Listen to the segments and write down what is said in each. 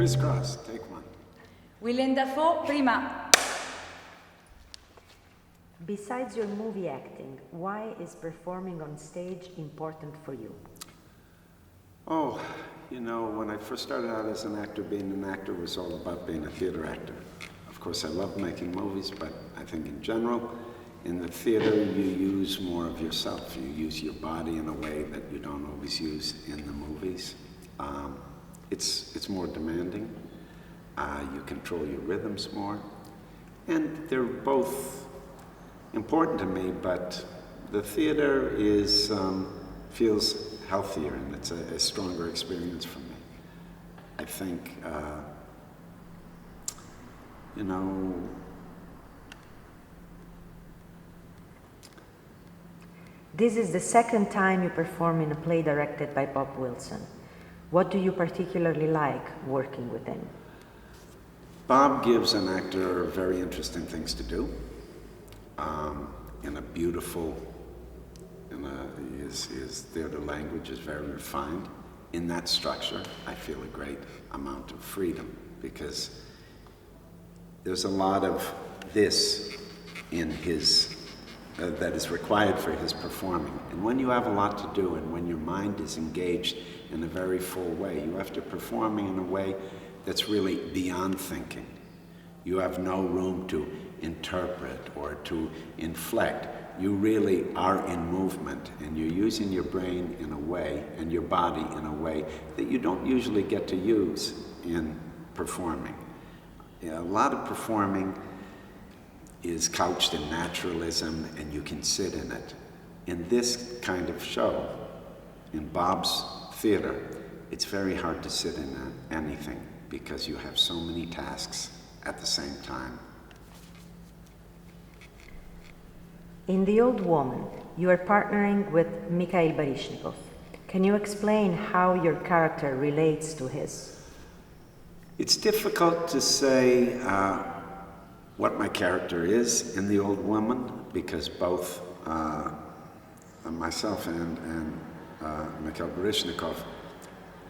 Fingers crossed. Take one. Willem Dafoe, prima. Besides your movie acting, why is performing on stage important for you? Oh, you know, when I first started out as an actor, being an actor was all about being a theater actor. Of course, I love making movies, but I think in general, in the theater, you use more of yourself. You use your body in a way that you don't always use in the movies. It's more demanding. You control your rhythms more. And they're both important to me, but the theater feels healthier, and it's a stronger experience for me. I think, you know, this is the second time you perform in a play directed by Bob Wilson. What do you particularly like working with him? Bob gives an actor very interesting things to do. His theater language is very refined. In that structure, I feel a great amount of freedom because there's a lot of this in his that is required for his performing. And when you have a lot to do and when your mind is engaged in a very full way, you have to perform in a way that's really beyond thinking. You have no room to interpret or to inflect. You really are in movement, and you're using your brain in a way and your body in a way that you don't usually get to use in performing. You know, a lot of performing is couched in naturalism, and you can sit in it. In this kind of show, in Bob's theater, it's very hard to sit in anything because you have so many tasks at the same time. In The Old Woman, you are partnering with Mikhail Baryshnikov. Can you explain how your character relates to his? It's difficult to say what my character is in The Old Woman because both myself and Mikhail Baryshnikov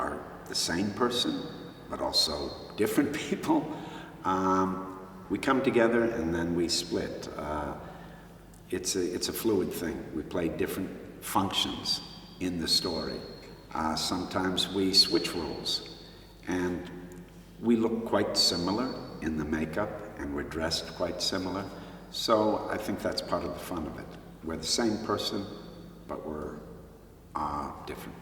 are the same person, but also different people. We come together and then we split. It's a fluid thing. We play different functions in the story. Sometimes we switch roles, and we look quite similar in the makeup, and we're dressed quite similar. So I think that's part of the fun of it. We're the same person, but we're different.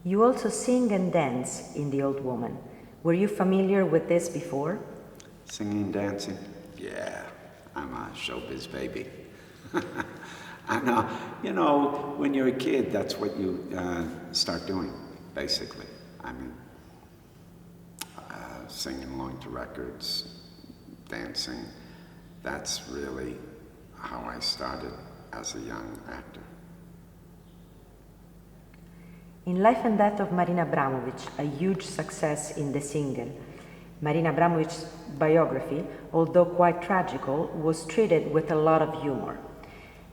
You also sing and dance in The Old Woman. Were you familiar with this before? Singing and dancing? Yeah. I'm a showbiz baby. I know. You know, when you're a kid, that's what you start doing, basically. I mean, singing along to records, dancing, that's really how I started as a young actor. In Life and Death of Marina Abramović, a huge success in deSingel, Marina Abramović's biography, although quite tragical, was treated with a lot of humor.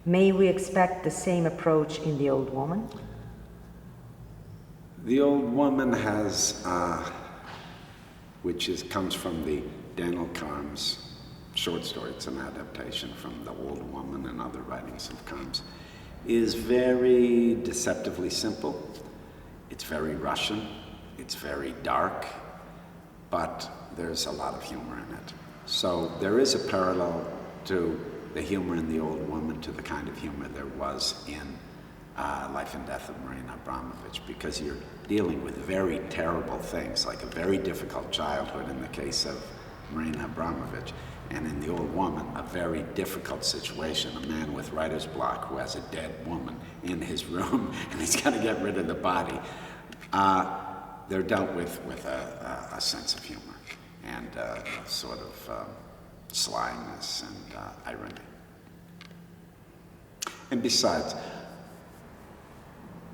May we expect the same approach in The Old Woman? The Old Woman has, comes from the Daniel Carm's short story. It's an adaptation from The Old Woman and other writings of Carm's. Is very deceptively simple. It's very Russian. It's very dark. But there's a lot of humor in it. So there is a parallel to the humor in The Old Woman to the kind of humor there was in Life and Death of Marina Abramović, because you're dealing with very terrible things, like a very difficult childhood in the case of Marina Abramović, and in The Old Woman, a very difficult situation, a man with writer's block who has a dead woman in his room, and he's got to get rid of the body. They're dealt with a sense of humor and sort of slyness and irony. And besides,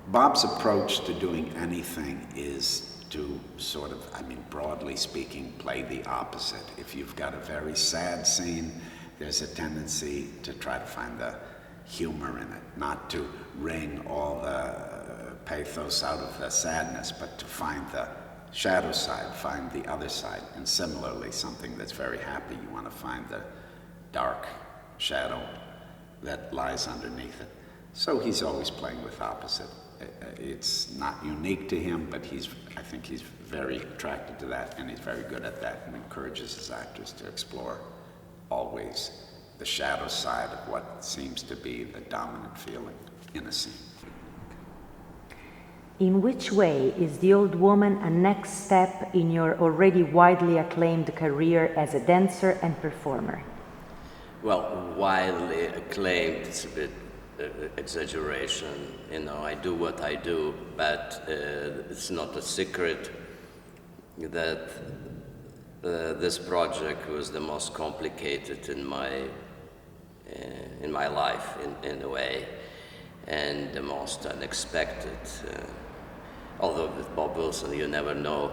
Bob's approach to doing anything is to sort of, broadly speaking, play the opposite. If you've got a very sad scene, there's a tendency to try to find the humor in it, not to wring all the pathos out of the sadness, but to find the shadow side, find the other side. And similarly, something that's very happy, you want to find the dark shadow that lies underneath it. So he's always playing with opposite. It's not unique to him, but I think he's very attracted to that, and he's very good at that, and encourages his actors to explore always the shadow side of what seems to be the dominant feeling in a scene. In which way is The Old Woman a next step in your already widely acclaimed career as a dancer and performer? Well, widely acclaimed, it's a bit exaggeration. You know, I do what I do, but it's not a secret that this project was the most complicated in my life, in a way, and the most unexpected. Although with Bob Wilson, you never know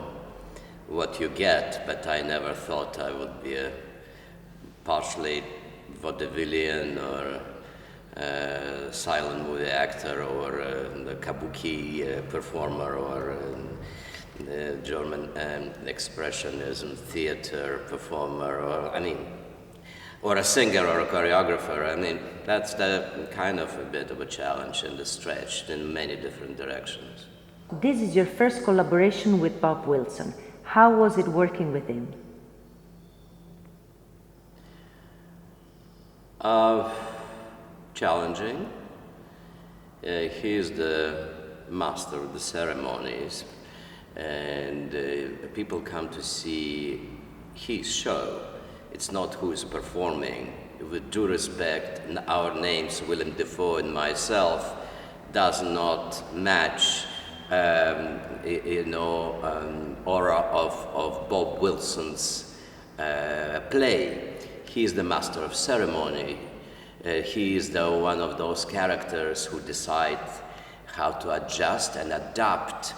what you get, but I never thought I would be a partially vaudevillian or silent movie actor or the kabuki performer or the German expressionism theater performer or a singer or a choreographer. I mean, that's kind of a bit of a challenge and a stretch in many different directions. This is your first collaboration with Bob Wilson. How was it working with him? Challenging. He is the master of the ceremonies, and people come to see his show. It's not who is performing. With due respect, our names, Willem Dafoe and myself, does not match aura of Bob Wilson's play. He is the master of ceremony. He is one of those characters who decide how to adjust and adapt,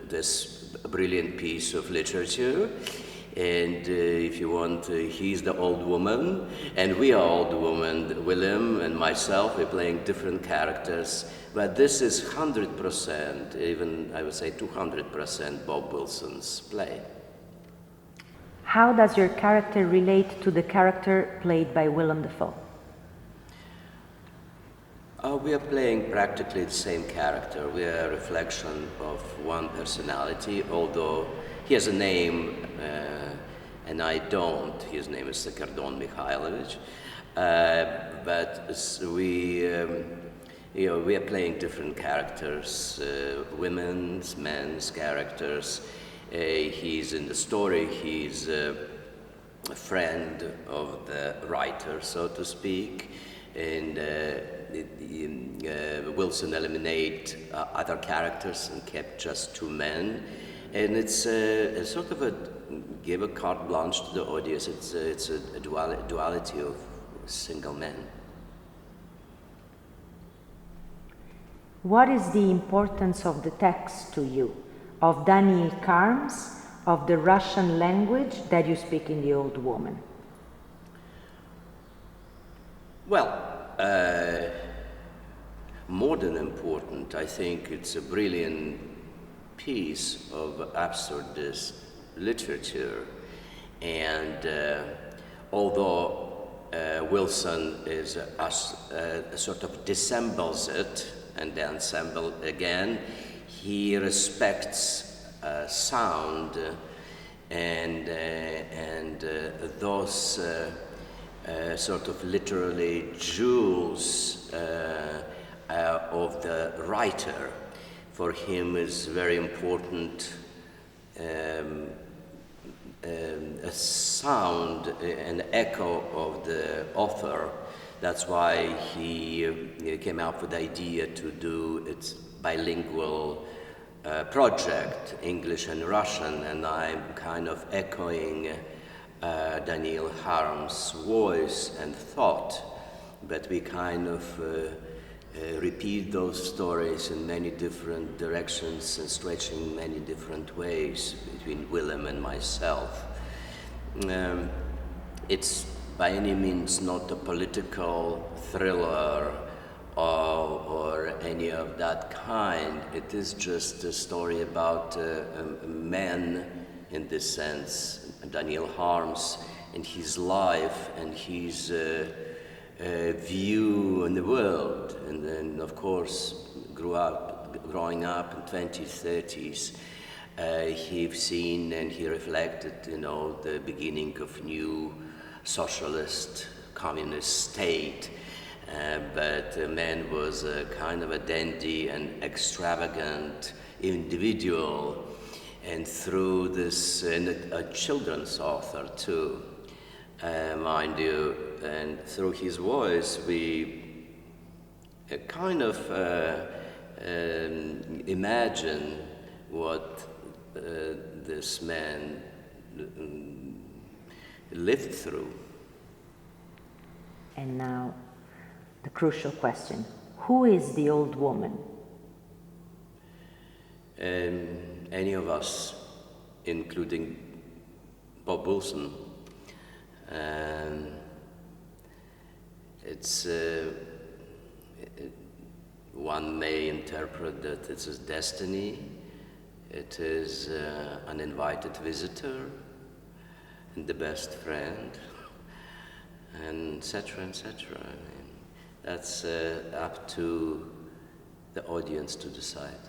this brilliant piece of literature. And if you want, he's the old woman, and we are old woman. Willem and myself, we're playing different characters, but this is 100%, even I would say 200% Bob Wilson's play. How does your character relate to the character played by Willem Dafoe? We are playing practically the same character. We are a reflection of one personality, although he has a name and I don't. His name is Sakardon Mikhailovich. But we are playing different characters, women's, men's characters. He's in the story, he's a friend of the writer, so to speak, and Wilson eliminated other characters and kept just two men, and it's a sort of give a carte blanche to the audience. It's a duality of single men. What is the importance of the text to you? Of Daniel Karms, of the Russian language that you speak in The Old Woman? Well, more than important, I think it's a brilliant piece of absurdist literature. And although Wilson is sort of dissembles it and then assemble again, he respects sound and those sort of literally jewels of the writer. For him is very important a sound, an echo of the author. That's why he came up with the idea to do its bilingual project, English and Russian, and I'm kind of echoing Daniel Harm's voice and thought, but we kind of repeat those stories in many different directions and stretching many different ways between Willem and myself. It's by any means not a political thriller or any of that kind. It is just a story about a man, in this sense, Daniel Harms, and his life and his view on the world. And then, of course, growing up in 20s, 30s, he've seen and he reflected, the beginning of new socialist, communist state. But the man was a kind of a dandy and extravagant individual, and through this, and a children's author too, mind you, and through his voice we kind of imagine what this man lived through. And now, the crucial question. Who is the old woman? Any of us, including Bob Wilson. It's one may interpret that it's his destiny. It is an invited visitor and the best friend, and etc., etc. I mean, that's up to the audience to decide.